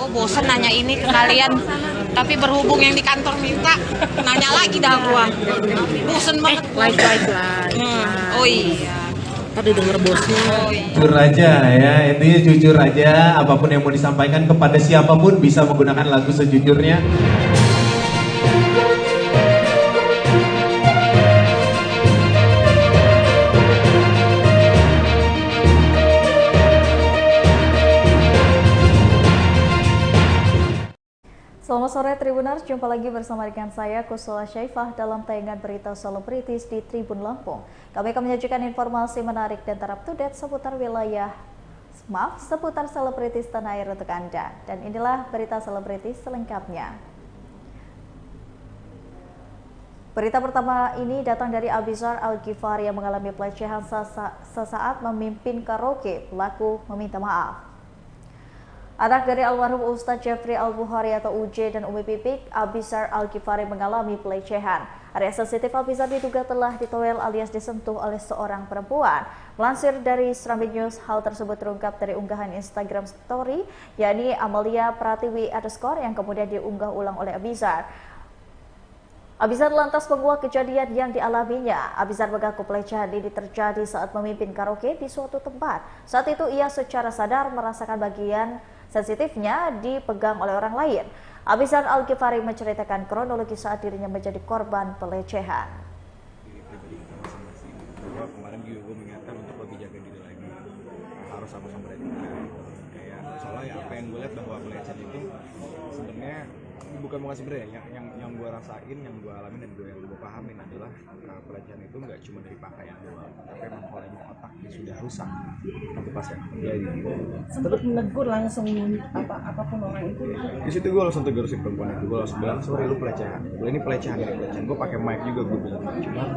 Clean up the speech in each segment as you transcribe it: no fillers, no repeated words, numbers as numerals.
Oh bosen nanya ini ke kalian, tapi berhubung yang di kantor minta, nanya lagi dah gua. Bosen banget. Like. Oh iya. Tadi denger bosnya. Oh iya. Jujur aja ya, intinya jujur aja, apapun yang mau disampaikan kepada siapapun bisa menggunakan lagu sejujurnya. Selamat sore Tribuners, jumpa lagi bersama dengan saya Kusula Syaifah dalam tayangan berita selebritis di Tribun Lampung. Kami akan menyajikan informasi menarik dan terupdate seputar seputar selebritis tanah air untuk Anda. Dan inilah berita selebritis selengkapnya. Berita pertama ini datang dari Abizar Al-Ghifari yang mengalami pelecehan sesaat memimpin karaoke. Pelaku meminta maaf. Anak dari almarhum Ustadz Jeffrey Al-Bukhari atau UJ dan Umi Pipik, Abizar Al-Ghifari mengalami pelecehan. Area sensitif Abizar diduga telah ditowel alias disentuh oleh seorang perempuan. Melansir dari Serambi News, hal tersebut terungkap dari unggahan Instagram Story, yakni Amalia Pratiwi _ yang kemudian diunggah ulang oleh Abizar. Abizar lantas menguak kejadian yang dialaminya. Abizar mengaku pelecehan ini terjadi saat memimpin karaoke di suatu tempat. Saat itu ia secara sadar merasakan bagian sensitifnya dipegang oleh orang lain. Abizar Al-Ghifari menceritakan kronologi saat dirinya menjadi korban pelecehan. Kemarin juga gue mengingatkan untuk lebih jaga diri lagi, harus sama-sama beretika. Kayak soalnya ya, apa yang gue lihat bahwa pelecehan itu sebenarnya bukan sebenarnya yang gue rasain, yang gue alamin dan yang gue pahamin adalah pelecehan itu nggak cuma dari pakaian doang, tapi emang polanya otaknya sudah rusak. Itu pasti akan terjadi. Sempat menegur langsung apapun orang itu. Di situ gue langsung tegur si perempuan itu, gue langsung bilang sorry lu pelecehan. Ini pelecehan. Gue pakai mic juga gue bilang, cuman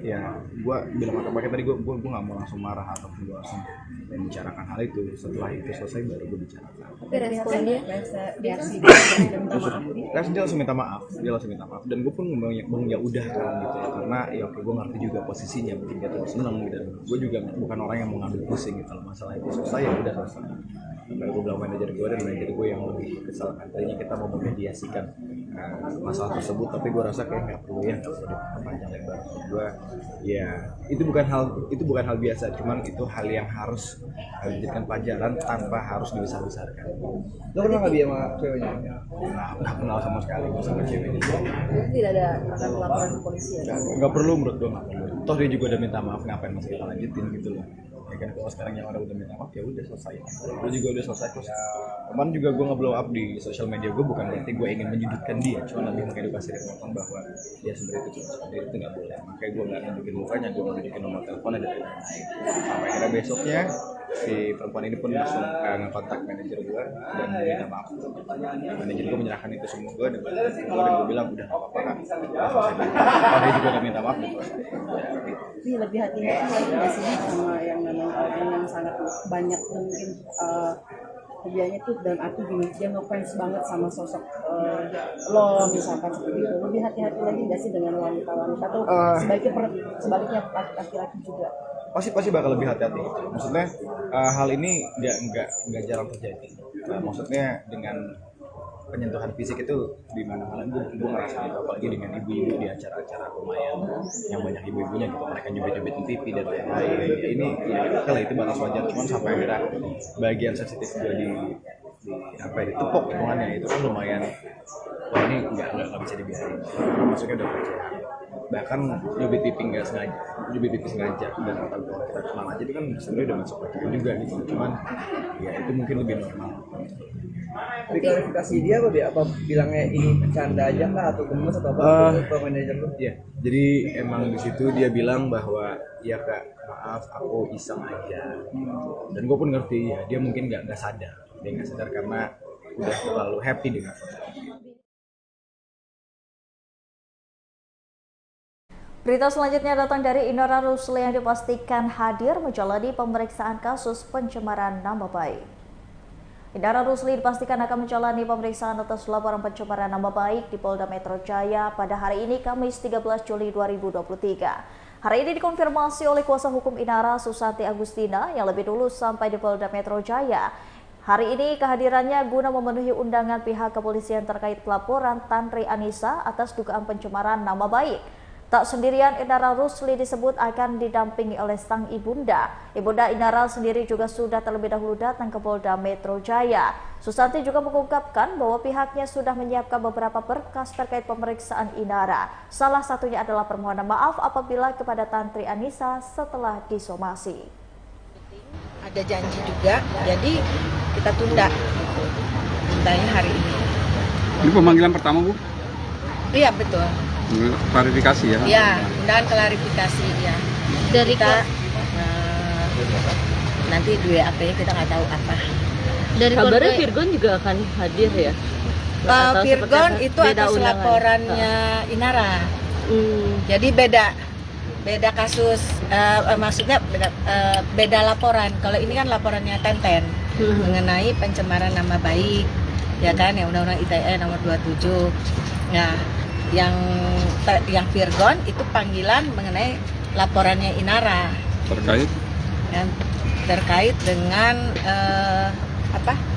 ya gue bilang pakai tadi gue nggak mau langsung marah atau gue langsung membicarakan hal itu. Setelah itu selesai baru gue bicarakan. Tapi responnya reaksi dia langsung minta maaf, dan gue pun ngomong ya udah kan gitu ya, karena ya oke gue ngerti juga posisinya, mungkin dia terus seneng gitu, dan gue juga bukan orang yang mau ngambil pusing gitu, kalau masalah itu selesai ya udah selesai. Sampai gue bilang manajer gue, dan manajer gue yang lebih kesal kan, tadinya kita mau memediasikan masalah tersebut, tapi gue rasa kayak nggak perlu diperpanjang lebar. Gue ya itu bukan hal biasa, cuman itu hal yang harus dijadikan pelajaran tanpa harus dibesar-besarkan. Lo pernah nggak dia sama ceweknya? Nggak kenal sama sekali gue sama ceweknya. tidak ada laporan ke polisi ya? Nggak perlu menurut gue, nggak perlu. Toh dia juga udah minta maaf, ngapain masih kita lanjutin gitu loh. Ya kan, kalau sekarang yang orang udah minta maaf ya udah selesai. Gue juga udah selesai terus. Kemarin juga gue nge-blow up di sosial media gue, bukan berarti gue ingin menyudutkan dia, cuma lebih mengedukasi dia teman bahwa ya sebenarnya itu nggak boleh. Makanya gue nggak nunjukin mukanya, gue nunjukin nomor teleponnya dan lain-lain. Sampai akhirnya besoknya si perempuan ini pun langsung ngekontak manajer gue dan minta maaf. Manajer gue menyerahkan itu semua gue, dan gue bilang udah nggak apa-apa kan. Dia juga udah minta maaf gitu. Ini lebih hati-hati lagi nggak sih sama yang namanya orang yang sangat banyak mungkin kerjanya tuh, dan arti gini, dia ngefans banget sama sosok lo misalkan seperti itu. Lebih hati-hati lagi nggak sih dengan wanita-wanita tuh, sebaliknya laki-laki juga? Pasti bakal lebih hati-hati. Maksudnya hal ini nggak jarang terjadi. Nah, maksudnya dengan penyentuhan fisik itu di mana-mana gue ngerasa gitu, apalagi dengan ibu-ibu di acara-acara lumayan yang banyak ibu-ibunya gitu, mereka nyubit-nyubit TV dan lain-lain. Ini ya oke lah, itu batas wajar, cuman sampai akhirnya bagian sensitif gue ditepok hitungannya itu kan lumayan. Wah, ini nggak bisa dibiarin, maksudnya udah pelecehan. Bahkan nyubit TV nggak sengaja, dan kata gue kita kenal aja itu kan sebenarnya udah masuk pelecehan juga gitu, cuman ya itu mungkin lebih normal. Tapi klarifikasi dia apa bilangnya ini bercanda aja kah atau gemes atau apa ke manajer lu? Iya, jadi emang di situ dia bilang bahwa ya kak maaf aku iseng aja, dan gue pun ngerti ya dia mungkin nggak sadar karena udah terlalu happy dengan Berita selanjutnya datang dari Indra Rusli yang dipastikan hadir menjalani pemeriksaan kasus pencemaran nama baik. Indra Rusli dipastikan akan menjalani pemeriksaan atas laporan pencemaran nama baik di Polda Metro Jaya pada hari ini, Kamis 13 Juli 2023. Hari ini dikonfirmasi oleh kuasa hukum Inara, Susanti Agustina, yang lebih dulu sampai di Polda Metro Jaya. Hari ini kehadirannya guna memenuhi undangan pihak kepolisian terkait laporan Tanri Anissa atas dugaan pencemaran nama baik. Tak sendirian, Inara Rusli disebut akan didampingi oleh sang ibunda. Ibunda Inara sendiri juga sudah terlebih dahulu datang ke Polda Metro Jaya. Susanti juga mengungkapkan bahwa pihaknya sudah menyiapkan beberapa berkas terkait pemeriksaan Inara. Salah satunya adalah permohonan maaf apabila kepada Tanri Anissa setelah disomasi. Ada janji juga, jadi kita tunda tundanya hari ini. Ini pemanggilan pertama, Bu? Iya, betul. Klarifikasi ya? Ya, undangan klarifikasi ya. Dari kita nanti dua AP-nya kita nggak tahu apa. Dari kabarnya Virgon juga akan hadir ya? Virgon itu atas laporannya Inara. Jadi beda kasus, maksudnya beda laporan. Kalau ini kan laporannya Tenten mengenai pencemaran nama baik, ya kan, yang Undang-Undang ITE nomor 27. Nah, yang Virgon itu panggilan mengenai laporannya Inara Terkait? Terkait dengan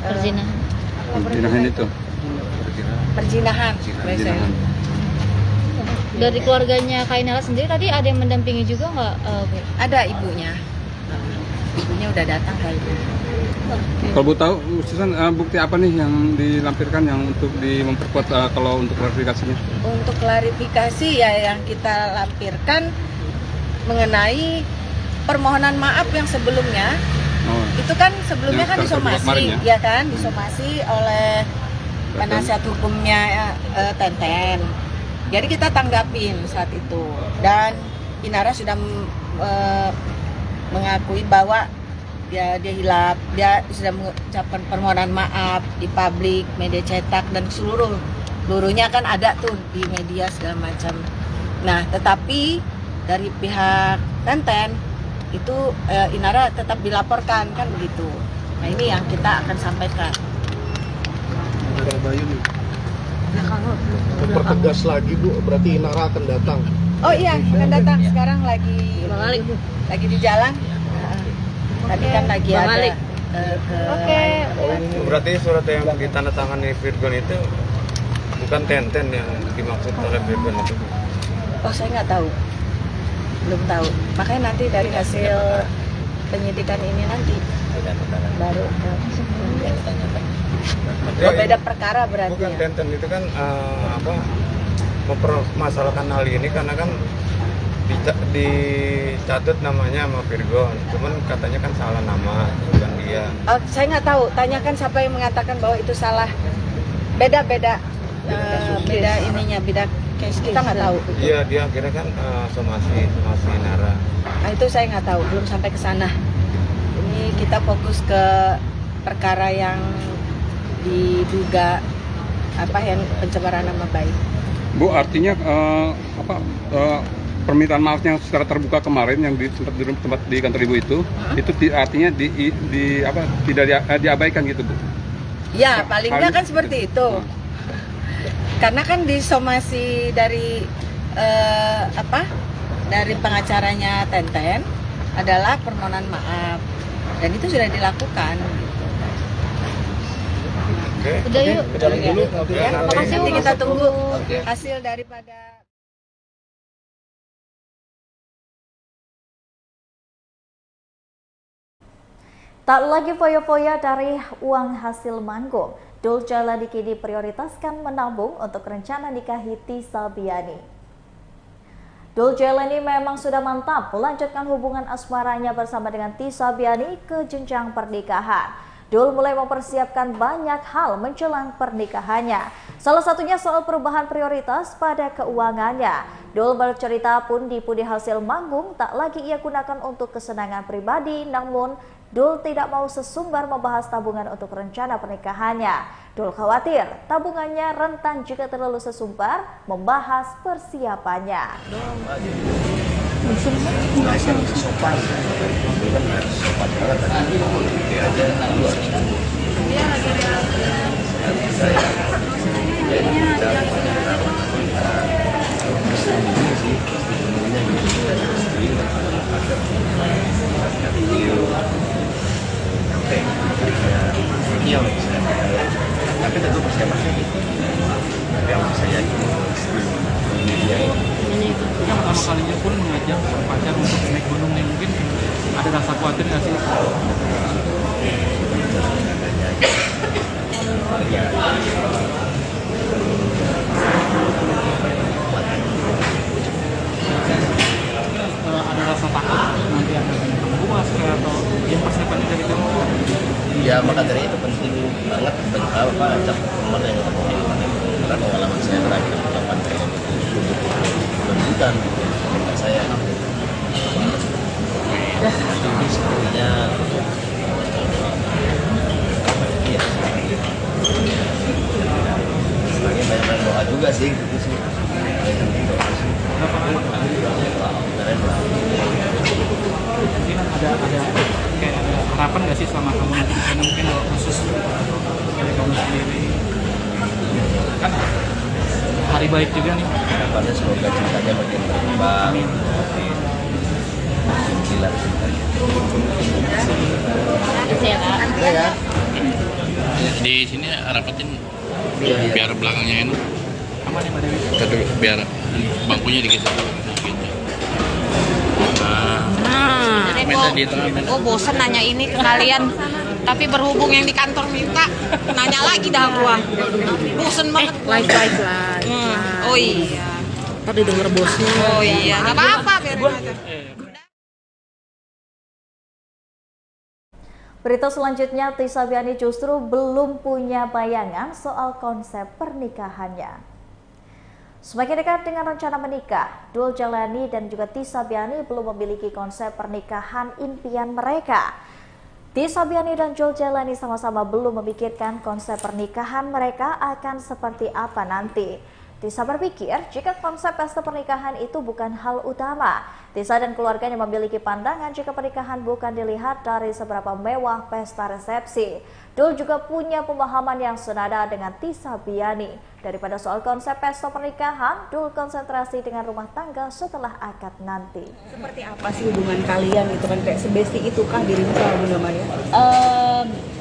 Perzinahan itu? Perzinahan. Dari keluarganya Kak Inara sendiri tadi ada yang mendampingi juga nggak? Ada ibunya. Ibunya udah datang kali ini. Kalau Bu tahu, Susan, bukti apa nih yang dilampirkan yang untuk memperkuat kalau untuk klarifikasinya? Untuk klarifikasi ya yang kita lampirkan mengenai permohonan maaf yang sebelumnya. Itu kan sebelumnya kan disomasi, ya kan, disomasi oleh penasihat hukumnya Tenten. Jadi kita tanggapin saat itu, dan Inara sudah mengakui bahwa dia hilaf, dia sudah mengucapkan permohonan maaf di publik, media cetak, dan seluruhnya kan ada tuh di media segala macam. Nah, tetapi dari pihak Tenten itu Inara tetap dilaporkan kan begitu. Nah, ini yang kita akan sampaikan. Mempertegas lagi, Bu, berarti Inara akan datang. Oh iya, akan datang. Sekarang lagi di jalan. Tadi kan lagi ada Berarti surat yang ditandatangani Virgon itu bukan Tenten yang dimaksud oleh Virgon itu? Oh, saya nggak tahu, belum tahu. Makanya nanti dari hasil penyidikan ini nanti baru beda perkara berarti. Bukan ya. Tenten itu kan mempermasalahkan hal ini karena kan dicatut namanya sama Virgon, cuman katanya kan salah nama, bukan dia. Saya nggak tahu, tanyakan siapa yang mengatakan bahwa itu salah. Beda ininya, beda case, kita nggak tahu. Iya, dia akhirnya kan somasi Inara. Nah, itu saya nggak tahu, belum sampai ke sana. Ini kita fokus ke perkara yang diduga yang pencemaran nama baik. Bu, artinya permintaan maafnya secara terbuka kemarin yang di tempat di kantor Ibu itu artinya tidak diabaikan gitu, Bu? Ya, paling nggak kan seperti itu. Karena kan disomasi dari dari pengacaranya Tenten adalah permohonan maaf, dan itu sudah dilakukan. Udah yuk. Nanti kita tunggu hasil daripada. Tak lagi foya-foya dari uang hasil manggung, Dul Jalani kini prioritaskan menabung untuk rencana nikahi Tisa Biani. Dul Jalani memang sudah mantap melanjutkan hubungan asmaranya bersama dengan Tisa Biani ke jenjang pernikahan. Dul mulai mempersiapkan banyak hal menjelang pernikahannya. Salah satunya soal perubahan prioritas pada keuangannya. Dul bercerita pundi-pundi hasil manggung tak lagi ia gunakan untuk kesenangan pribadi, namun Dul tidak mau sesumbar membahas tabungan untuk rencana pernikahannya. Dul khawatir tabungannya rentan jika terlalu sesumbar membahas persiapannya. kalinya pun mengajak pacar untuk naik gunung nih, mungkin ada rasa khawatir nggak sih? Ada rasa takut nanti ada banyak buas kayak atau yang persiapannya dari kamu? Ya maka dari itu penting banget ajak teman yang karena pengalaman saya terakhir ke pantai itu menunjukkan kepada saya sepertinya iya sebagai banyak doa juga sih gitu sih. Mungkin ada kayak ada harapan nggak sih selama kamu nanti di sana, mungkin kalau khusus kayak kamu sendiri kan hari baik juga nih, harapannya semoga cintanya makin berkembang, makin gila cintanya. Ya. Di sini rapatin biar belakangnya ini aman ya Mbak Dewi? biar bangkunya dikit gitu. Jadi Minta di tengah, minta. gue bosen nanya ini ke kalian, tapi berhubung yang di kantor minta, nanya lagi dah gua. Bosen banget. Live. Oh iya. Tadi denger bosnya. Oh iya. Gak apa-apa, biarin aja. Berita selanjutnya, Tisa Biani justru belum punya bayangan soal konsep pernikahannya. Semakin dekat dengan rencana menikah, Dul Jalani dan juga Tisa Biani belum memiliki konsep pernikahan impian mereka. Tisa Biani dan Dul Jalani sama-sama belum memikirkan konsep pernikahan mereka akan seperti apa nanti. Tisa berpikir jika konsep pesta pernikahan itu bukan hal utama. Tisa dan keluarganya memiliki pandangan jika pernikahan bukan dilihat dari seberapa mewah pesta resepsi. Dul juga punya pemahaman yang senada dengan Tisa Biani. Daripada soal konsep pesta pernikahan, Dul konsentrasi dengan rumah tangga setelah akad nanti. Seperti apa sih hubungan kalian gitu kan, kayak sebesti itukah dirimu sama Bunda Maria?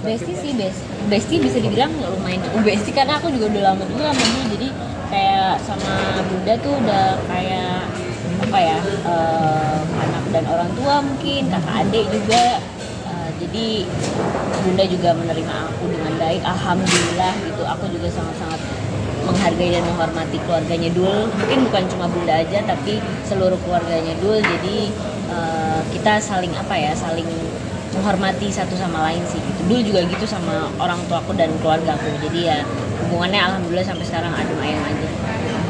Besti sih, besti bisa dibilang lumayan cukup besti karena aku juga udah lama dulu jadi kayak sama Bunda tuh udah kayak apa ya, anak dan orang tua mungkin, kakak adik juga. Jadi Bunda juga menerima aku dengan baik, alhamdulillah gitu. Aku juga sangat-sangat menghargai dan menghormati keluarganya Dul. Mungkin bukan cuma Bunda aja tapi seluruh keluarganya Dul. Jadi kita saling saling menghormati satu sama lain sih gitu. Dul juga gitu sama orang tuaku dan keluarga aku. Jadi ya hubungannya alhamdulillah sampai sekarang adem ayem aja.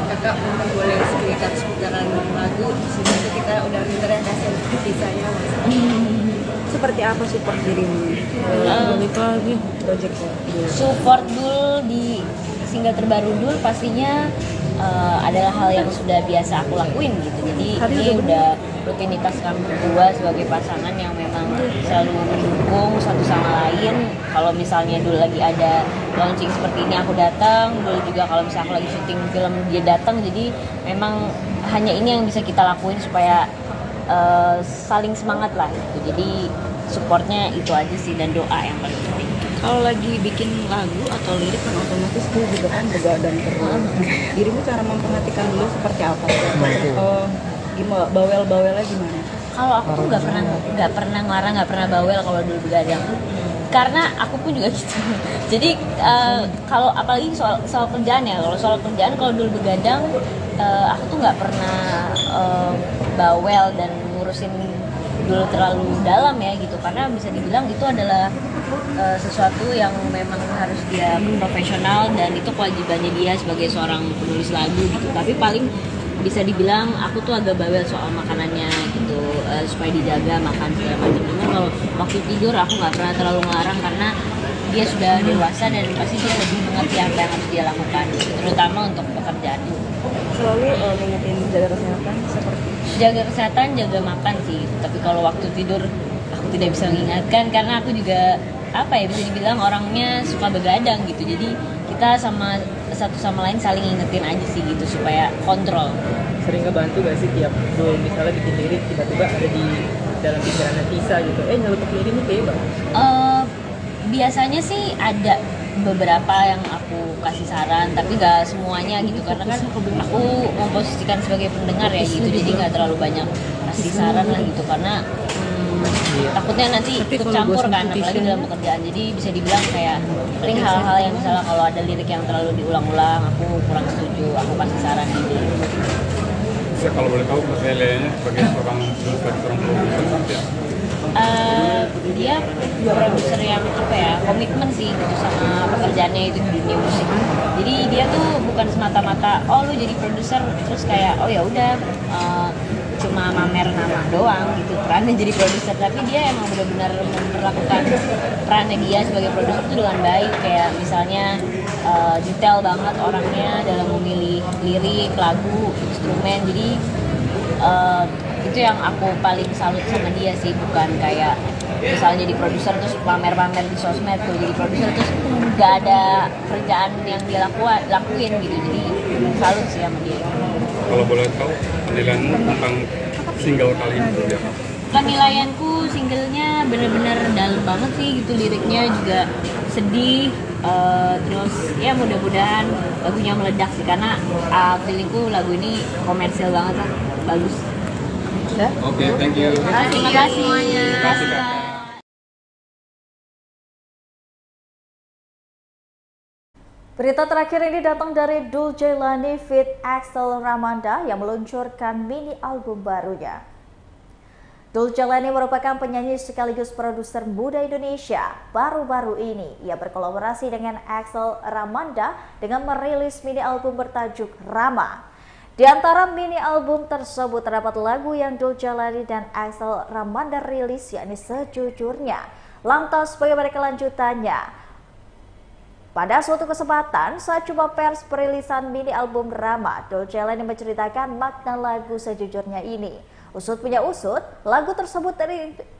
Kakak boleh cerita seputaran lagu, sebenarnya kita udah pinter ya kasih kisahnya. Seperti apa support dirimu? Support Dul di single terbaru Dul pastinya adalah hal yang sudah biasa aku lakuin gitu. Jadi ini udah rutinitas kami berdua sebagai pasangan yang memang selalu mendukung satu sama lain. Kalau misalnya Dul lagi ada launching seperti ini aku datang, Dul juga kalau misalnya aku lagi syuting film dia datang. Jadi memang hanya ini yang bisa kita lakuin supaya saling semangat lah gitu. Jadi supportnya itu aja sih dan doa yang paling penting. Kalau lagi bikin lagu atau lirik kan otomatis itu juga kan begadang terus. Dirimu cara memperhatikan dulu seperti apa? Gimana bawel-bawelnya gimana? Kalau aku tuh nggak pernah ngelarang, nggak pernah bawel kalau dulu begadang. Karena aku pun juga gitu. Jadi kalau apalagi soal kerjaan ya, kalau soal kerjaan kalau dulu begadang, aku tuh nggak pernah bawel dan ngurusin dulu terlalu dalam ya gitu, karena bisa dibilang itu adalah sesuatu yang memang harus dia profesional dan itu kewajibannya dia sebagai seorang penulis lagu gitu. Tapi paling bisa dibilang aku tuh agak bawel soal makanannya gitu, supaya dijaga makan segala macam. Cuma kalau waktu tidur aku nggak pernah terlalu ngelarang karena dia sudah dewasa dan pasti dia lebih mengerti apa yang harus dia lakukan, terutama untuk pekerjaan. Selalu mengingetin jaga kesehatan seperti jaga kesehatan, jaga makan sih. Tapi kalau waktu tidur aku tidak bisa mengingatkan karena aku juga bisa dibilang orangnya suka begadang gitu. Jadi kita sama satu sama lain saling ingetin aja sih gitu supaya kontrol. Sering ngebantu gak sih tiap misalnya bikin lirik tiba-tiba ada di dalam pikirannya Tisa gitu, nyelutuk lirik ini kayak bang? Biasanya sih ada beberapa yang aku kasih saran, tapi gak semuanya gitu, karena kan aku memposisikan sebagai pendengar ya gitu, jadi gak terlalu banyak kasih saran lah gitu, karena takutnya nanti ikut campur kan, apalagi dalam pekerjaan. Jadi bisa dibilang kayak paling hal-hal yang misalnya kalau ada lirik yang terlalu diulang-ulang, aku kurang setuju, aku kasih saran ini. Kalau boleh tahu nilainya sebagai seorang produser ya? Dia produser yang apa ya, komitmen sih gitu sama pekerjaannya itu di dunia musik. Jadi dia tuh bukan semata-mata oh lu jadi produser terus kayak oh ya udah cuma mamer nama doang gitu perannya jadi produser, tapi dia emang benar-benar memperlakukan perannya dia sebagai produser itu dengan baik, kayak misalnya detail banget orangnya dalam memilih lirik, lagu, instrumen. Jadi itu yang aku paling salut sama dia sih, bukan kayak misalnya jadi produser terus pamer-pamer di sosmed tuh, jadi produser terus nggak ada kerjaan yang dia lakuin gitu. Jadi salut sih sama dia. Kalau boleh tahu penilaian tentang single kali ini seperti apa? Penilaianku singlenya bener-bener dalam banget sih gitu, liriknya juga sedih, terus ya mudah-mudahan lagunya meledak sih, karena feelingku lagu ini komersil banget lah, bagus. Oke, thank you. Terima kasih semuanya. Berita terakhir ini datang dari Dul Jailani feat Axel Ramanda yang meluncurkan mini album barunya. Dul Jailani merupakan penyanyi sekaligus produser muda Indonesia. Baru-baru ini ia berkolaborasi dengan Axel Ramanda dengan merilis mini album bertajuk Rama. Di antara mini album tersebut terdapat lagu yang Dul Jailani dan Axel Ramanda rilis, yakni Sejujurnya. Lantas bagaimana kelanjutannya? Pada suatu kesempatan, saat jumpa pers perilisan mini album Rama, Dul Jailani menceritakan makna lagu Sejujurnya ini. Usut punya usut, lagu tersebut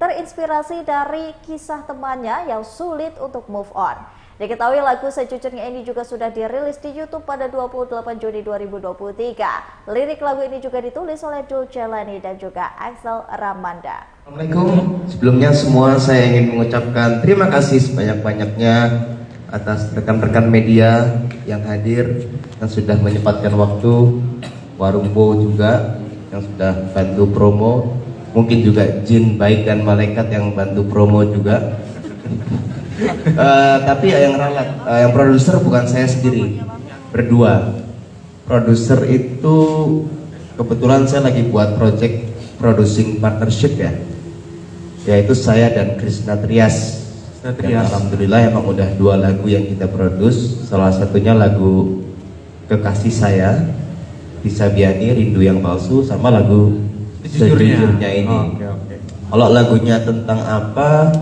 terinspirasi dari kisah temannya yang sulit untuk move on. Diketahui lagu Sejujurnya ini juga sudah dirilis di YouTube pada 28 Juni 2023. Lirik lagu ini juga ditulis oleh Dul Jailani dan juga Axel Ramanda. Assalamualaikum. Sebelumnya semua saya ingin mengucapkan terima kasih sebanyak-banyaknya atas rekan-rekan media yang hadir, yang sudah menyempatkan waktu, Warung Bo juga yang sudah bantu promo, mungkin juga jin baik dan malaikat yang bantu promo juga. Tapi yang ralat, yang produser bukan saya sendiri, berdua. Produser itu kebetulan saya lagi buat project producing partnership ya, yaitu saya dan Krisna Trias. Dan alhamdulillah emang udah 2 lagu yang kita produce. Salah satunya lagu Kekasih Saya, Disabiani, Rindu Yang Palsu, sama lagu Sejujurnya ini. Kalau lagunya tentang apa,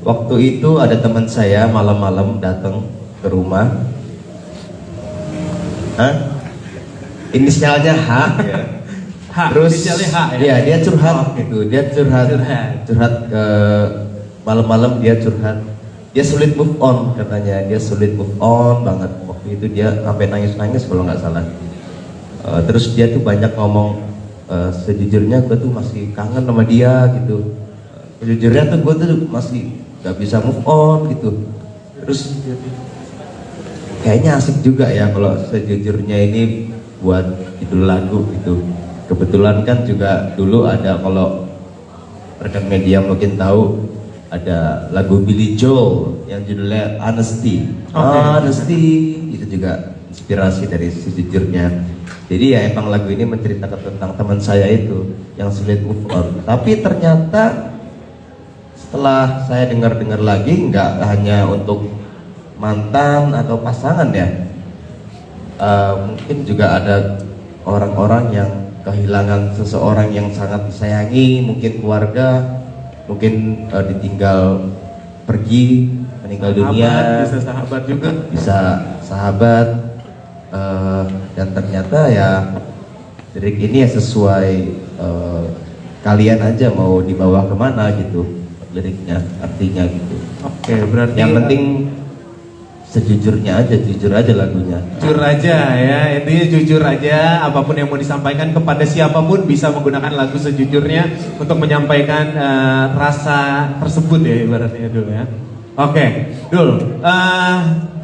waktu itu ada teman saya malam-malam datang ke rumah. Inisialnya H. Terus inisialnya H ya? Ya, dia curhat gitu. Dia curhat ke malam-malam, dia curhat, dia sulit move on katanya, dia sulit move on banget. Waktu itu dia sampai nangis-nangis kalau nggak salah. Terus dia tuh banyak ngomong, sejujurnya gue tuh masih kangen sama dia gitu. Sejujurnya tuh gue tuh masih nggak bisa move on gitu. Terus kayaknya asik juga ya kalau Sejujurnya ini buat judul lagu gitu. Kebetulan kan juga dulu ada, kalau rekan media mungkin tahu, ada lagu Billy Joel yang judulnya Honesty. Honesty itu juga inspirasi dari Sejujurnya. Jadi ya emang lagu ini menceritakan tentang teman saya itu yang sulit move on. Tapi ternyata setelah saya dengar-dengar lagi, nggak hanya untuk mantan atau pasangan ya, mungkin juga ada orang-orang yang kehilangan seseorang yang sangat disayangi, mungkin keluarga, mungkin ditinggal pergi, meninggal dunia, bisa sahabat juga, bisa sahabat, dan ternyata ya lirik ini ya sesuai kalian aja mau dibawa kemana gitu liriknya, artinya gitu. Oke, berarti yang penting sejujurnya aja, jujur aja lagunya. Jujur aja ya, intinya jujur aja, apapun yang mau disampaikan kepada siapapun bisa menggunakan lagu Sejujurnya untuk menyampaikan rasa tersebut ya, ibaratnya Dul ya. Oke, Dul,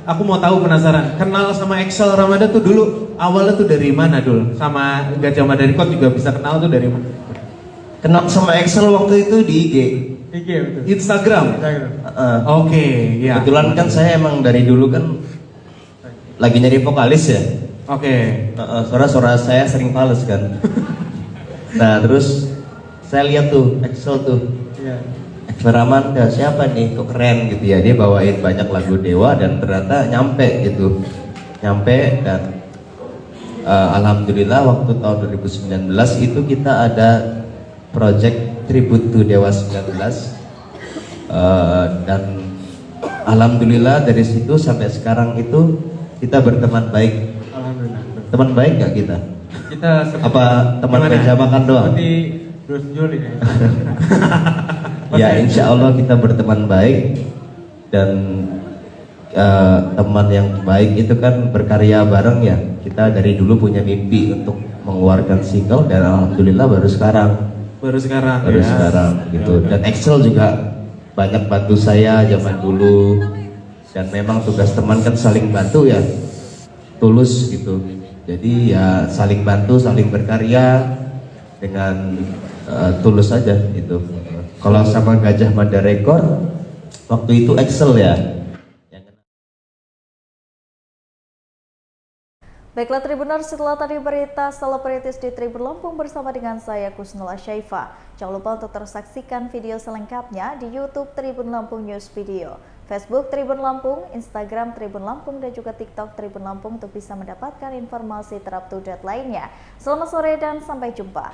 aku mau tahu, penasaran. Kenal sama Excel Ramadan tuh dulu awalnya tuh dari mana dulu? Sama Gajah Mada Record juga bisa kenal tuh dari mana? Kenal sama Excel waktu itu di IG. IG betul. Instagram. Oke, ya. Kebetulan kan saya emang dari dulu kan lagi nyari vokalis ya. Oke. Suara-suara saya sering fals kan. Nah terus saya lihat tuh Excel tuh. Iya. Excel Ramanda siapa nih, kok keren gitu ya, dia bawain banyak lagu Dewa dan ternyata nyampe gitu, nyampe dan alhamdulillah waktu tahun 2019 itu kita ada project tribute to Dewa 19 dan alhamdulillah dari situ sampai sekarang itu kita berteman baik. Alhamdulillah. Teman baik gak kita? Kita apa teman meja makan doang? Seperti Bruce Jolie ya. Ya insya Allah kita berteman baik dan teman yang baik itu kan berkarya bareng ya. Kita dari dulu punya mimpi untuk mengeluarkan single dan alhamdulillah baru sekarang gitu. Dan Excel juga banyak bantu saya zaman dulu dan memang tugas teman kan saling bantu ya, tulus gitu. Jadi ya saling bantu, saling berkarya dengan tulus aja gitu. Kalau sama Gajah Mada Record waktu itu Excel ya. Baiklah Tribuners, setelah tadi berita selebritis di Tribun Lampung bersama dengan saya Kusnul Asyaifa. Jangan lupa untuk terus saksikan video selengkapnya di YouTube Tribun Lampung News Video, Facebook Tribun Lampung, Instagram Tribun Lampung, dan juga TikTok Tribun Lampung untuk bisa mendapatkan informasi terupdate lainnya. Selamat sore dan sampai jumpa.